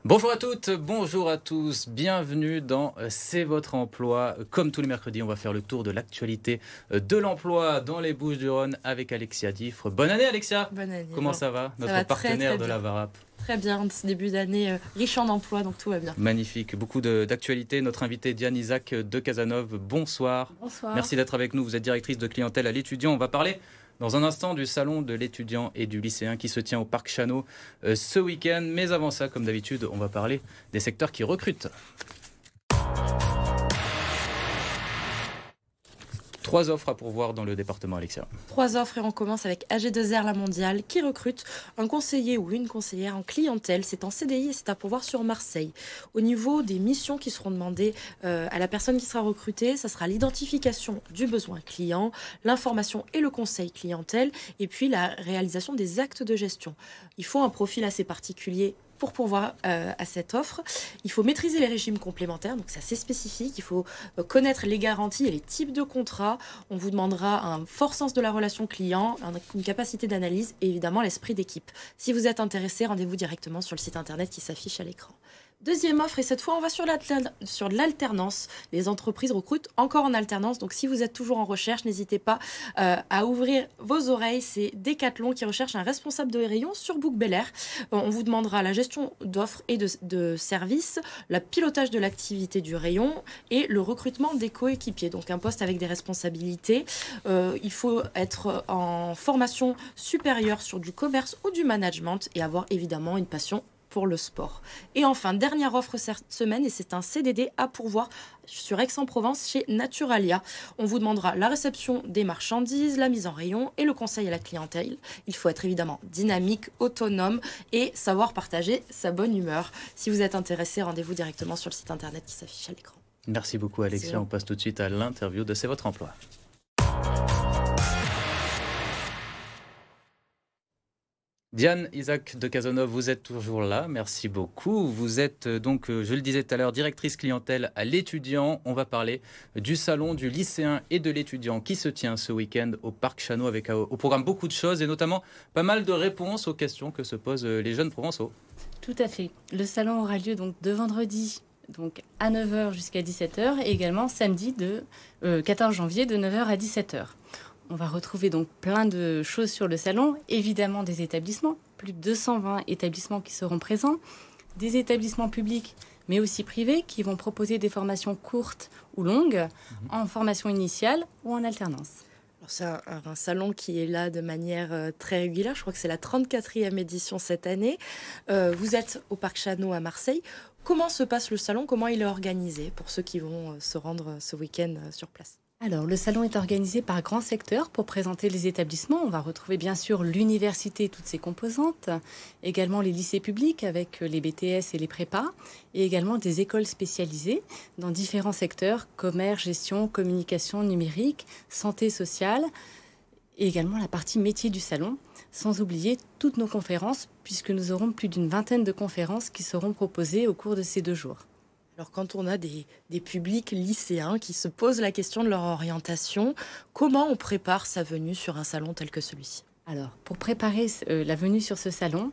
Bonjour à toutes, bonjour à tous, bienvenue dans C'est votre emploi. Comme tous les mercredis, on va faire le tour de l'actualité de l'emploi dans les Bouches-du-Rhône avec Alexia Diffre. Bonne année Alexia. Bonne année. Comment Bon, ça va? ça Notre va très partenaire de bien. la VARAP. Très bien, ce début d'année riche en emplois, donc tout va bien. Magnifique, beaucoup d'actualités. Notre invité Diane Isaac de Casanova, bonsoir. Bonsoir. Merci d'être avec nous, vous êtes directrice de clientèle à l'étudiant. On va parler dans un instant du salon de l'étudiant et du lycéen qui se tient au Parc Chano ce week-end. Mais avant ça, comme d'habitude, on va parler des secteurs qui recrutent. 3 offres à pourvoir dans le département, Alexia. 3 offres et on commence avec AG2R La Mondiale qui recrute un conseiller ou une conseillère en clientèle. C'est en CDI et c'est à pourvoir sur Marseille. Au niveau des missions qui seront demandées à la personne qui sera recrutée, ça sera l'identification du besoin client, l'information et le conseil clientèle et puis la réalisation des actes de gestion. Il faut un profil assez particulier pour pourvoir à cette offre. Il faut maîtriser les régimes complémentaires, donc c'est assez spécifique. Il faut connaître les garanties et les types de contrats. On vous demandera un fort sens de la relation client, une capacité d'analyse et évidemment l'esprit d'équipe. Si vous êtes intéressé, rendez-vous directement sur le site internet qui s'affiche à l'écran. Deuxième offre, et cette fois, on va sur l'alternance. Les entreprises recrutent encore en alternance. Donc, si vous êtes toujours en recherche, n'hésitez pas à ouvrir vos oreilles. C'est Decathlon qui recherche un responsable de rayon sur Book Bel Air. On vous demandera la gestion d'offres et de services, le pilotage de l'activité du rayon et le recrutement des coéquipiers. Donc, un poste avec des responsabilités. Il faut être en formation supérieure sur du commerce ou du management et avoir évidemment une passion pour le sport. Et enfin, dernière offre cette semaine, et c'est un CDD à pourvoir sur Aix-en-Provence chez Naturalia. On vous demandera la réception des marchandises, la mise en rayon et le conseil à la clientèle. Il faut être évidemment dynamique, autonome et savoir partager sa bonne humeur. Si vous êtes intéressé, rendez-vous directement sur le site internet qui s'affiche à l'écran. Merci beaucoup Alexia, on passe tout de suite à l'interview de C'est votre emploi. Diane Isaac de Casanova, vous êtes toujours là, merci beaucoup. Vous êtes donc, je le disais tout à l'heure, directrice clientèle à l'étudiant. On va parler du salon du lycéen et de l'étudiant qui se tient ce week-end au Parc Chano avec au programme beaucoup de choses et notamment pas mal de réponses aux questions que se posent les jeunes provençaux. Tout à fait. Le salon aura lieu donc de vendredi donc à 9 h jusqu'à 17 h et également samedi de 14 janvier de 9 h à 17 h. On va retrouver donc plein de choses sur le salon, évidemment des établissements, plus de 220 établissements qui seront présents, des établissements publics mais aussi privés qui vont proposer des formations courtes ou longues en formation initiale ou en alternance. C'est un salon qui est là de manière très régulière. Je crois que c'est la 34e édition cette année. Vous êtes au Parc Chano à Marseille. Comment se passe le salon? Comment il est organisé pour ceux qui vont se rendre ce week-end sur place? Alors, le salon est organisé par grands secteurs pour présenter les établissements. On va retrouver bien sûr l'université, toutes ses composantes, également les lycées publics avec les BTS et les prépas, et également des écoles spécialisées dans différents secteurs, commerce, gestion, communication numérique, santé sociale, et également la partie métier du salon, sans oublier toutes nos conférences, puisque nous aurons plus d'une vingtaine de conférences qui seront proposées au cours de ces 2 jours. Alors quand on a des publics lycéens qui se posent la question de leur orientation, comment on prépare sa venue sur un salon tel que celui-ci? Alors, pour préparer la venue sur ce salon,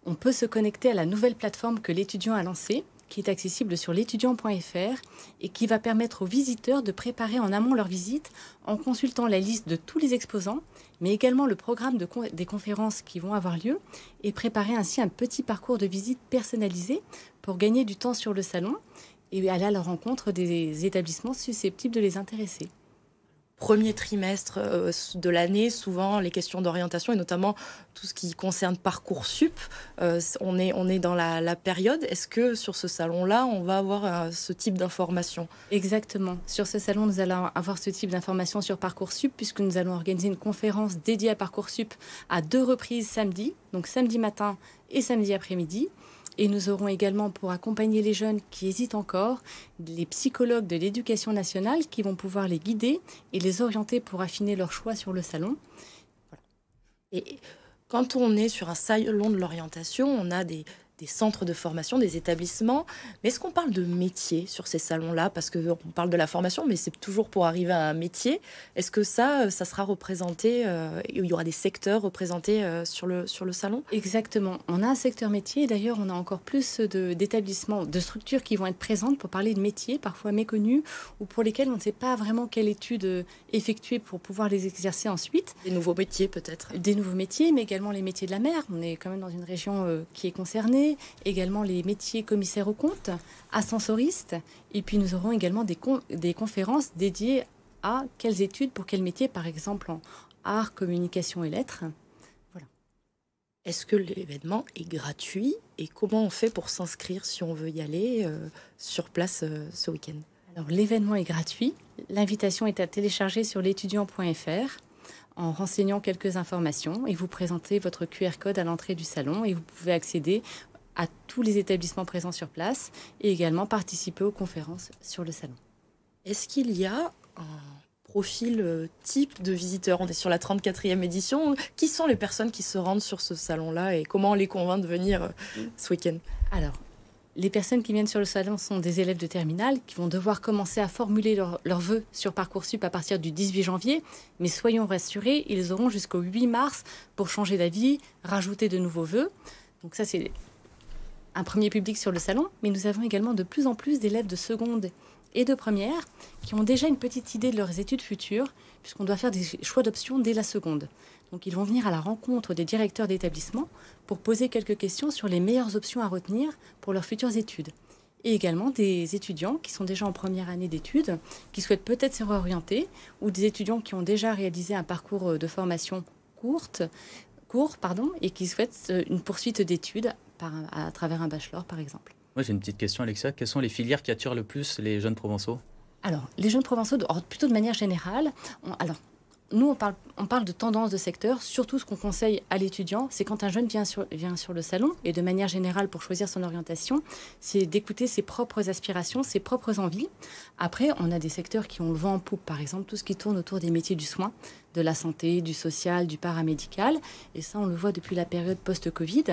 on peut se connecter à la nouvelle plateforme que l'étudiant a lancée, qui est accessible sur l'étudiant.fr et qui va permettre aux visiteurs de préparer en amont leur visite en consultant la liste de tous les exposants, mais également le programme des conférences qui vont avoir lieu et préparer ainsi un petit parcours de visite personnalisé pour gagner du temps sur le salon et aller à la rencontre des établissements susceptibles de les intéresser. Premier trimestre de l'année, souvent les questions d'orientation et notamment tout ce qui concerne Parcoursup, on est dans la période. Est-ce que sur ce salon-là, on va avoir ce type d'informations? Exactement. Sur ce salon, nous allons avoir ce type d'informations sur Parcoursup puisque nous allons organiser une conférence dédiée à Parcoursup à 2 reprises samedi, donc samedi matin et samedi après-midi. Et nous aurons également, pour accompagner les jeunes qui hésitent encore, les psychologues de l'éducation nationale qui vont pouvoir les guider et les orienter pour affiner leur choix sur le salon. Voilà. Et quand on est sur un salon de l'orientation, on a des des centres de formation, des établissements. Mais est-ce qu'on parle de métier sur ces salons-là? Parce qu'on parle de la formation, mais c'est toujours pour arriver à un métier. Est-ce que ça sera représenté, il y aura des secteurs représentés sur le salon? Exactement. On a un secteur métier. D'ailleurs, on a encore plus d'établissements, de structures qui vont être présentes pour parler de métiers, parfois méconnus, ou pour lesquels on ne sait pas vraiment quelle étude effectuer pour pouvoir les exercer ensuite. Des nouveaux métiers peut-être? Des nouveaux métiers, mais également les métiers de la mer. On est quand même dans une région qui est concernée. Également les métiers commissaires aux comptes, ascensoristes. Et puis nous aurons également des conférences dédiées à quelles études, pour quel métier, par exemple en art, communication et lettres. Voilà. Est-ce que l'événement est gratuit et comment on fait pour s'inscrire si on veut y aller sur place ce week-end? Alors l'événement est gratuit. L'invitation est à télécharger sur l'étudiant.fr en renseignant quelques informations et vous présentez votre QR code à l'entrée du salon et vous pouvez accéder à tous les établissements présents sur place et également participer aux conférences sur le salon. Est-ce qu'il y a un profil type de visiteurs? On est sur la 34e édition. Qui sont les personnes qui se rendent sur ce salon-là et comment on les convainc de venir ce week-end? Alors, les personnes qui viennent sur le salon sont des élèves de terminale qui vont devoir commencer à formuler leurs vœux sur Parcoursup à partir du 18 janvier. Mais soyons rassurés, ils auront jusqu'au 8 mars pour changer d'avis, rajouter de nouveaux vœux. Donc ça, c'est un premier public sur le salon. Mais nous avons également de plus en plus d'élèves de seconde et de première qui ont déjà une petite idée de leurs études futures, puisqu'on doit faire des choix d'options dès la seconde. Donc ils vont venir à la rencontre des directeurs d'établissement pour poser quelques questions sur les meilleures options à retenir pour leurs futures études. Et également des étudiants qui sont déjà en première année d'études, qui souhaitent peut-être se réorienter, ou des étudiants qui ont déjà réalisé un parcours de formation court, et qui souhaitent une poursuite d'études à travers un bachelor, par exemple. Moi, j'ai une petite question, Alexia. Quelles sont les filières qui attirent le plus les jeunes provençaux? Alors, les jeunes provençaux, plutôt de manière générale, nous, on parle de tendance de secteur. Surtout, ce qu'on conseille à l'étudiant, c'est quand un jeune vient sur le salon, et de manière générale, pour choisir son orientation, c'est d'écouter ses propres aspirations, ses propres envies. Après, on a des secteurs qui ont le vent en poupe. Par exemple, tout ce qui tourne autour des métiers du soin, de la santé, du social, du paramédical. Et ça, on le voit depuis la période post-Covid.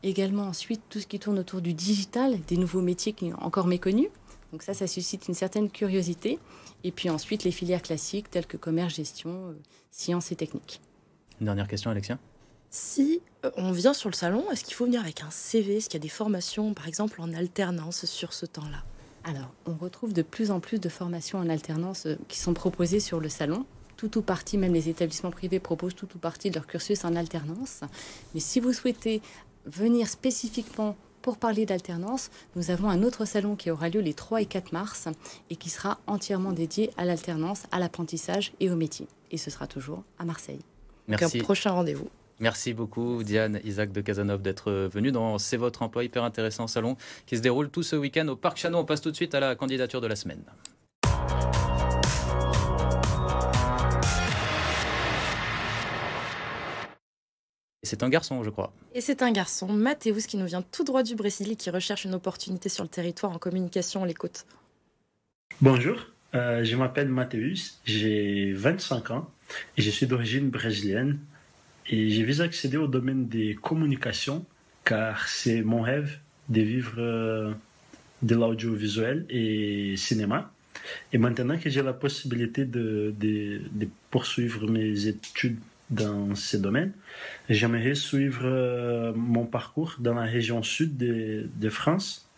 Également, ensuite, tout ce qui tourne autour du digital, des nouveaux métiers qui sont encore méconnus. Donc ça suscite une certaine curiosité. Et puis ensuite, les filières classiques telles que commerce, gestion, sciences et techniques. Une dernière question, Alexia. Si on vient sur le salon, est-ce qu'il faut venir avec un CV? Est-ce qu'il y a des formations, par exemple, en alternance sur ce temps-là? Alors, on retrouve de plus en plus de formations en alternance qui sont proposées sur le salon. Tout ou partie, même les établissements privés proposent tout ou partie de leur cursus en alternance. Mais si vous souhaitez venir spécifiquement pour parler d'alternance, nous avons un autre salon qui aura lieu les 3 et 4 mars et qui sera entièrement dédié à l'alternance, à l'apprentissage et au métier. Et ce sera toujours à Marseille. Merci. Donc un prochain rendez-vous. Merci beaucoup, Diane, Isaac de Cazenove, d'être venu dans C'est votre emploi, hyper intéressant salon qui se déroule tout ce week-end au Parc Chano. On passe tout de suite à la candidature de la semaine. Et c'est un garçon, je crois. Et c'est un garçon, Mathéus, qui nous vient tout droit du Brésil et qui recherche une opportunité sur le territoire en communication. On l'écoute. Bonjour, je m'appelle Mathéus, j'ai 25 ans et je suis d'origine brésilienne. Et je vise à accéder au domaine des communications car c'est mon rêve de vivre de l'audiovisuel et cinéma. Et maintenant que j'ai la possibilité de poursuivre mes études dans ce domaine, j'aimerais suivre mon parcours dans la région sud de France.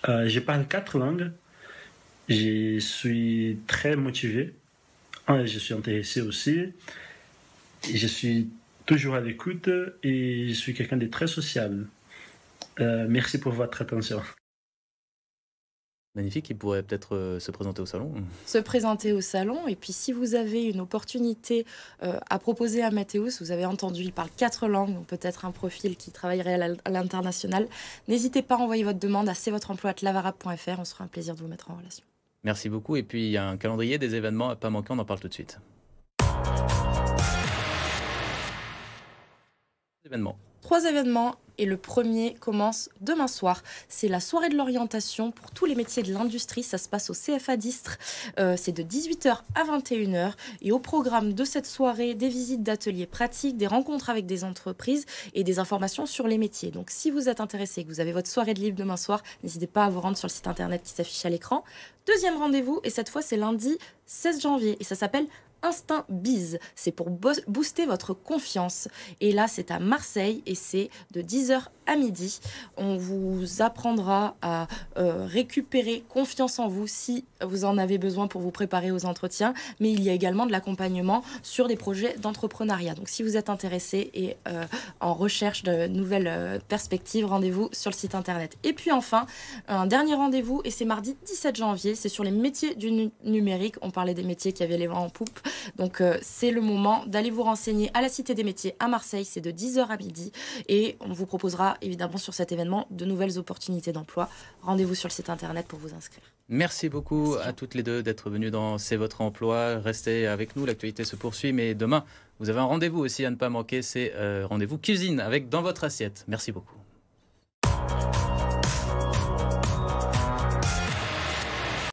Je parle 4 langues. Je suis très motivé. Je suis intéressé aussi. Je suis toujours à l'écoute et je suis quelqu'un de très sociable. Merci pour votre attention. Magnifique, il pourrait peut-être se présenter au salon. Se présenter au salon. Et puis, si vous avez une opportunité à proposer à Mathéus, vous avez entendu, il parle 4 langues, donc peut-être un profil qui travaillerait à l'international. N'hésitez pas à envoyer votre demande à cvotreemploi@lavarab.fr. On sera un plaisir de vous mettre en relation. Merci beaucoup. Et puis, il y a un calendrier des événements à pas manquer. On en parle tout de suite. Événements. 3 événements et le premier commence demain soir. C'est la soirée de l'orientation pour tous les métiers de l'industrie. Ça se passe au CFA d'Istres. C'est de 18h à 21h. Et au programme de cette soirée, des visites d'ateliers pratiques, des rencontres avec des entreprises et des informations sur les métiers. Donc si vous êtes intéressé, que vous avez votre soirée de libre demain soir, n'hésitez pas à vous rendre sur le site internet qui s'affiche à l'écran. Deuxième rendez-vous, et cette fois c'est lundi 16 janvier, et ça s'appelle Instinct Biz. C'est pour booster votre confiance. Et là, c'est à Marseille et c'est de 10h à midi. On vous apprendra à récupérer confiance en vous si vous en avez besoin pour vous préparer aux entretiens. Mais il y a également de l'accompagnement sur des projets d'entrepreneuriat. Donc, si vous êtes intéressé et en recherche de nouvelles perspectives, rendez-vous sur le site internet. Et puis enfin, un dernier rendez-vous, et c'est mardi 17 janvier. C'est sur les métiers du numérique. On parlait des métiers qui avaient les vents en poupe. Donc c'est le moment d'aller vous renseigner à la Cité des métiers à Marseille, c'est de 10h à midi et on vous proposera évidemment sur cet événement de nouvelles opportunités d'emploi. Rendez-vous sur le site internet pour vous inscrire. Merci beaucoup à toutes les deux d'être venues dans C'est votre emploi. Restez avec nous, l'actualité se poursuit, mais demain vous avez un rendez-vous aussi à ne pas manquer, c'est rendez-vous cuisine avec Dans votre assiette. Merci beaucoup.